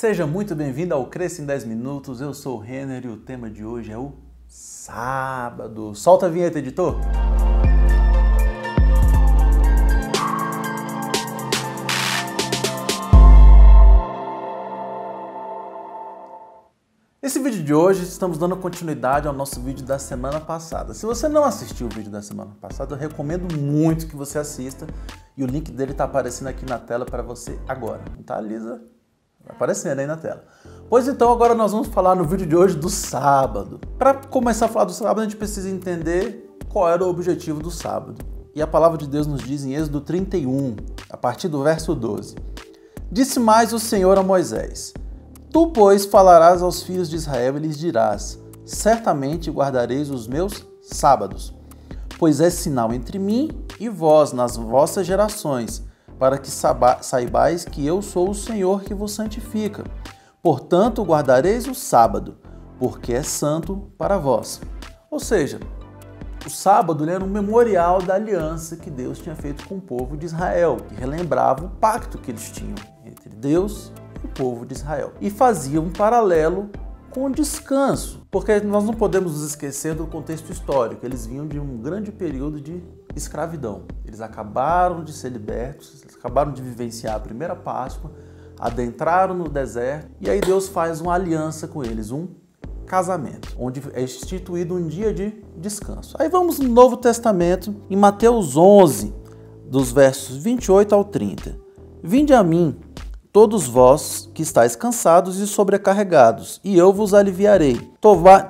Seja muito bem-vindo ao Cresça em 10 Minutos, eu sou o Renner e o tema de hoje é o sábado. Solta a vinheta, editor! Nesse vídeo de hoje, estamos dando continuidade ao nosso vídeo da semana passada. Se você não assistiu o vídeo da semana passada, eu recomendo muito que você assista e o link dele está aparecendo aqui na tela para você agora. Não tá, Lisa? Vai aparecendo aí na tela. Pois então, agora nós vamos falar no vídeo de hoje do sábado. Para começar a falar do sábado, a gente precisa entender qual era o objetivo do sábado. E a palavra de Deus nos diz em Êxodo 31, a partir do verso 12. Disse mais o Senhor a Moisés: Tu, pois, falarás aos filhos de Israel e lhes dirás: certamente guardareis os meus sábados, pois é sinal entre mim e vós nas vossas gerações, para que saibais que eu sou o Senhor que vos santifica. Portanto, guardareis o sábado, porque é santo para vós. Ou seja, o sábado era um memorial da aliança que Deus tinha feito com o povo de Israel, que relembrava o pacto que eles tinham entre Deus e o povo de Israel. E fazia um paralelo com o descanso, porque nós não podemos nos esquecer do contexto histórico. Eles vinham de um grande período de escravidão. Eles acabaram de ser libertos, eles acabaram de vivenciar a primeira Páscoa, adentraram no deserto, e aí Deus faz uma aliança com eles, um casamento, onde é instituído um dia de descanso. Aí vamos no Novo Testamento, em Mateus 11, dos versos 28 ao 30. Vinde a mim, todos vós que estáis cansados e sobrecarregados, e eu vos aliviarei.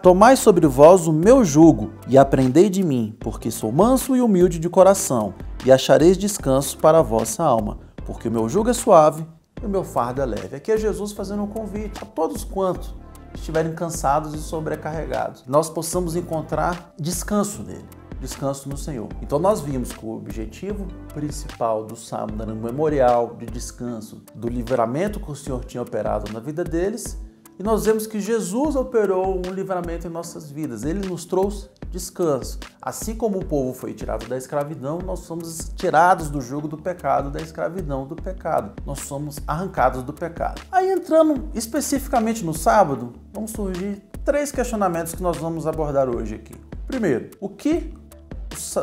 Tomai sobre vós o meu jugo e aprendei de mim, porque sou manso e humilde de coração, e achareis descanso para a vossa alma, porque o meu jugo é suave e o meu fardo é leve. Aqui é Jesus fazendo um convite a todos quantos estiverem cansados e sobrecarregados. Nós possamos encontrar descanso nele. Descanso no Senhor. Então nós vimos que o objetivo principal do sábado era um memorial de descanso, do livramento que o Senhor tinha operado na vida deles, e nós vemos que Jesus operou um livramento em nossas vidas. Ele nos trouxe descanso. Assim como o povo foi tirado da escravidão, nós somos tirados do jugo do pecado, da escravidão do pecado. Nós somos arrancados do pecado. Aí entrando especificamente no sábado, vão surgir 3 questionamentos que nós vamos abordar hoje aqui. Primeiro, o que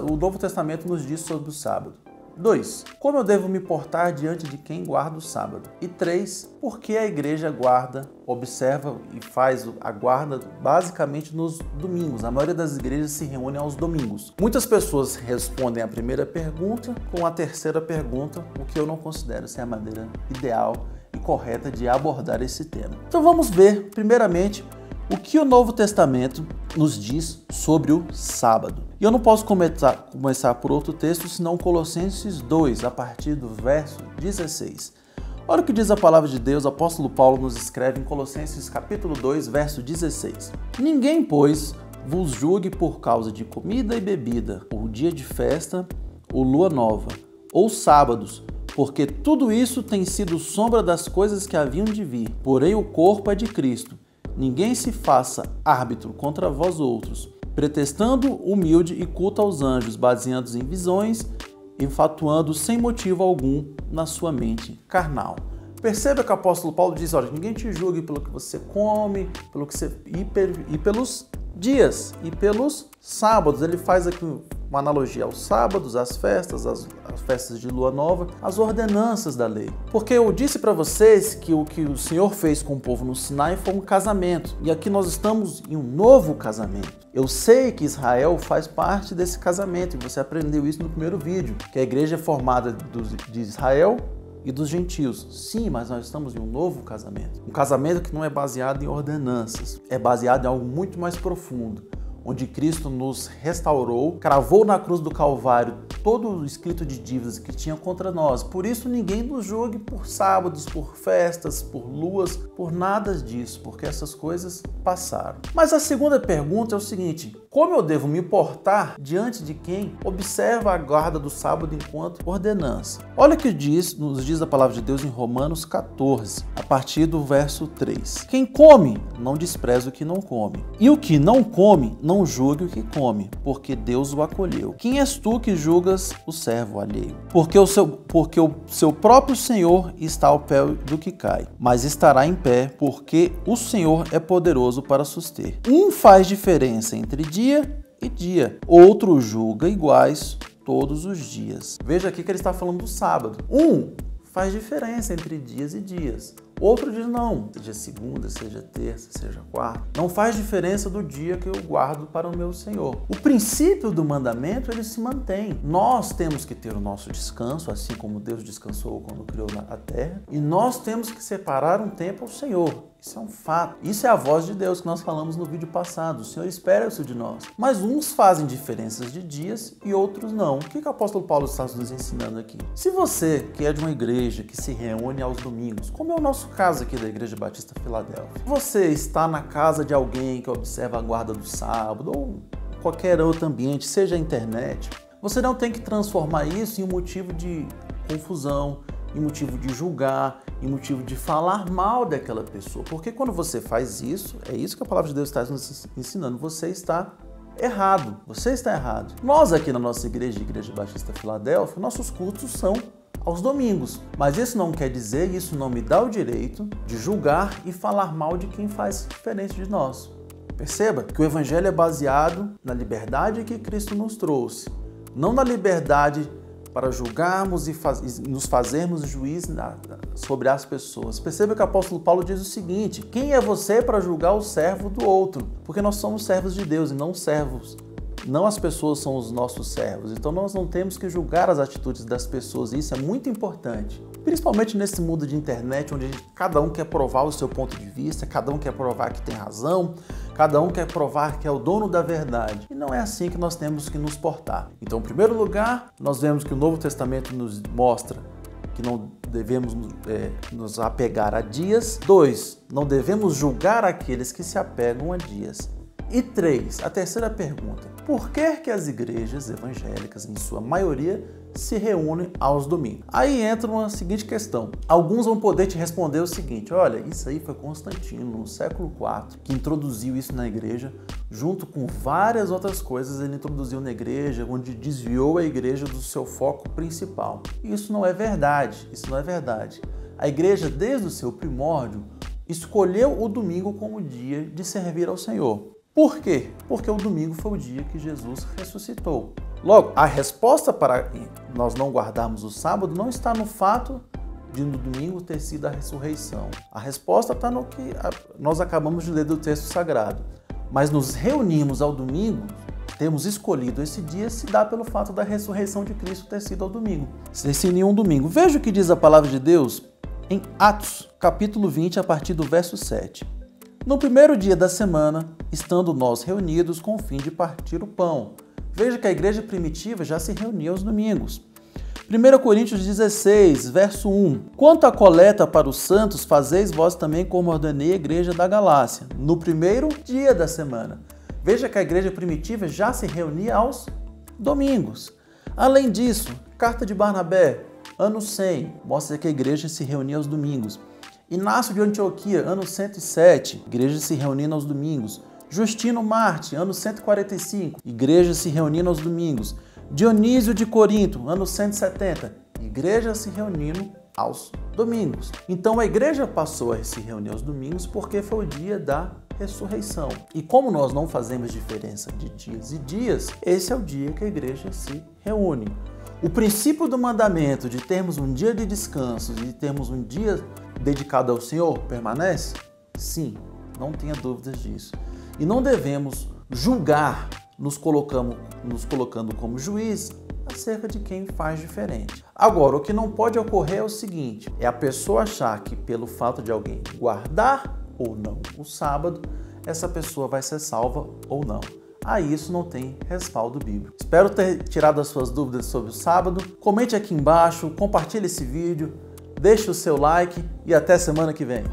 o Novo Testamento nos diz sobre o sábado? 2. Como eu devo me portar diante de quem guarda o sábado? E 3. Por que a igreja guarda, observa e faz a guarda basicamente nos domingos? A maioria das igrejas se reúne aos domingos. Muitas pessoas respondem a primeira pergunta com a terceira pergunta, o que eu não considero ser a maneira ideal e correta de abordar esse tema. Então vamos ver, primeiramente, o que o Novo Testamento nos diz sobre o sábado. E eu não posso começar por outro texto, senão Colossenses 2, a partir do verso 16. Olha o que diz a palavra de Deus, o apóstolo Paulo nos escreve em Colossenses capítulo 2, verso 16. Ninguém, pois, vos julgue por causa de comida e bebida, ou dia de festa, ou lua nova, ou sábados, porque tudo isso tem sido sombra das coisas que haviam de vir. Porém, o corpo é de Cristo. Ninguém se faça árbitro contra vós outros, pretextando humilde e culto aos anjos, baseando-se em visões, enfatuando sem motivo algum na sua mente carnal. Perceba que o apóstolo Paulo diz: olha, ninguém te julgue pelo que você come, pelo que você e pelos dias e pelos sábados. Ele faz aqui uma analogia aos sábados, às festas, as festas de lua nova, as ordenanças da lei. Porque eu disse para vocês que o Senhor fez com o povo no Sinai foi um casamento. E aqui nós estamos em um novo casamento. Eu sei que Israel faz parte desse casamento, e você aprendeu isso no primeiro vídeo, que a igreja é formada de Israel e dos gentios. Sim, mas nós estamos em um novo casamento. Um casamento que não é baseado em ordenanças, é baseado em algo muito mais profundo, onde Cristo nos restaurou, cravou na cruz do Calvário todo o escrito de dívidas que tinha contra nós. Por isso ninguém nos julgue por sábados, por festas, por luas, por nada disso, porque essas coisas passaram. Mas a segunda pergunta é o seguinte: Como eu devo me portar diante de quem observa a guarda do sábado enquanto ordenança? Olha o que nos diz a palavra de Deus em Romanos 14, a partir do verso 3. Quem come, não despreza o que não come. E o que não come, não julgue o que come, porque Deus o acolheu. Quem és tu que julgas o servo alheio? Porque o seu próprio Senhor está ao pé do que cai, mas estará em pé, porque o Senhor é poderoso para suster. Um faz diferença entre dia e dia, outro julga iguais todos os dias. Veja aqui que ele está falando do sábado. Um faz diferença entre dias e dias. Outro diz não, seja segunda, seja terça, seja quarta. Não faz diferença do dia que eu guardo para o meu Senhor. O princípio do mandamento, ele se mantém. Nós temos que ter o nosso descanso, assim como Deus descansou quando criou a terra. E nós temos que separar um tempo ao Senhor. Isso é um fato. Isso é a voz de Deus que nós falamos no vídeo passado. O Senhor espera isso de nós. Mas uns fazem diferenças de dias e outros não. O que o apóstolo Paulo está nos ensinando aqui? Se você, que é de uma igreja que se reúne aos domingos, como é o nosso caso aqui da Igreja Batista Filadélfia, você está na casa de alguém que observa a guarda do sábado ou qualquer outro ambiente, seja a internet, você não tem que transformar isso em um motivo de confusão, em motivo de julgar, em motivo de falar mal daquela pessoa. Porque quando você faz isso, é isso que a palavra de Deus está nos ensinando, você está errado. Você está errado. Nós aqui na nossa igreja, Igreja Batista Filadélfia, nossos cultos são aos domingos. Mas isso não quer dizer, isso não me dá o direito de julgar e falar mal de quem faz diferente de nós. Perceba que o Evangelho é baseado na liberdade que Cristo nos trouxe, não na liberdade para julgarmos e nos fazermos juiz sobre as pessoas. Perceba que o apóstolo Paulo diz o seguinte: quem é você para julgar o servo do outro? Porque nós somos servos de Deus e não servos. Não as pessoas são os nossos servos. Então nós não temos que julgar as atitudes das pessoas. E isso é muito importante. Principalmente nesse mundo de internet, onde cada um quer provar o seu ponto de vista, cada um quer provar que tem razão, cada um quer provar que é o dono da verdade. E não é assim que nós temos que nos portar. Então, em primeiro lugar, nós vemos que o Novo Testamento nos mostra que não devemos nos apegar a dias. 2, não devemos julgar aqueles que se apegam a dias. E 3, a terceira pergunta: por que as igrejas evangélicas, em sua maioria, se reúnem aos domingos? Aí entra uma seguinte questão. Alguns vão poder te responder o seguinte: olha, isso aí foi Constantino, no século IV, que introduziu isso na igreja, junto com várias outras coisas ele introduziu na igreja, onde desviou a igreja do seu foco principal. E isso não é verdade, isso não é verdade. A igreja, desde o seu primórdio, escolheu o domingo como dia de servir ao Senhor. Por quê? Porque o domingo foi o dia que Jesus ressuscitou. Logo, a resposta para nós não guardarmos o sábado não está no fato de no domingo ter sido a ressurreição. A resposta está no que nós acabamos de ler do texto sagrado. Mas nos reunimos ao domingo, temos escolhido esse dia, se dá pelo fato da ressurreição de Cristo ter sido ao domingo. Se em um domingo. Veja o que diz a palavra de Deus em Atos, capítulo 20, a partir do verso 7. No primeiro dia da semana, estando nós reunidos com o fim de partir o pão. Veja que a igreja primitiva já se reunia aos domingos. 1 Coríntios 16, verso 1. Quanto à coleta para os santos, fazeis vós também como ordenei a igreja da Galácia, no primeiro dia da semana. Veja que a igreja primitiva já se reunia aos domingos. Além disso, carta de Barnabé, ano 100, mostra que a igreja se reunia aos domingos. Inácio de Antioquia, ano 107, igreja se reunindo aos domingos. Justino Marte, ano 145, igreja se reunindo aos domingos. Dionísio de Corinto, ano 170, igreja se reunindo aos domingos. Então a igreja passou a se reunir aos domingos porque foi o dia da ressurreição. E como nós não fazemos diferença de dias e dias, esse é o dia que a igreja se reúne. O princípio do mandamento de termos um dia de descanso, de termos um dia dedicado ao Senhor, permanece? Sim, não tenha dúvidas disso. E não devemos julgar, nos colocando como juiz acerca de quem faz diferente. Agora, o que não pode ocorrer é o seguinte: é a pessoa achar que pelo fato de alguém guardar ou não o sábado, essa pessoa vai ser salva ou não. Aí isso não tem respaldo bíblico. Espero ter tirado as suas dúvidas sobre o sábado. Comente aqui embaixo, compartilhe esse vídeo, deixe o seu like e até semana que vem.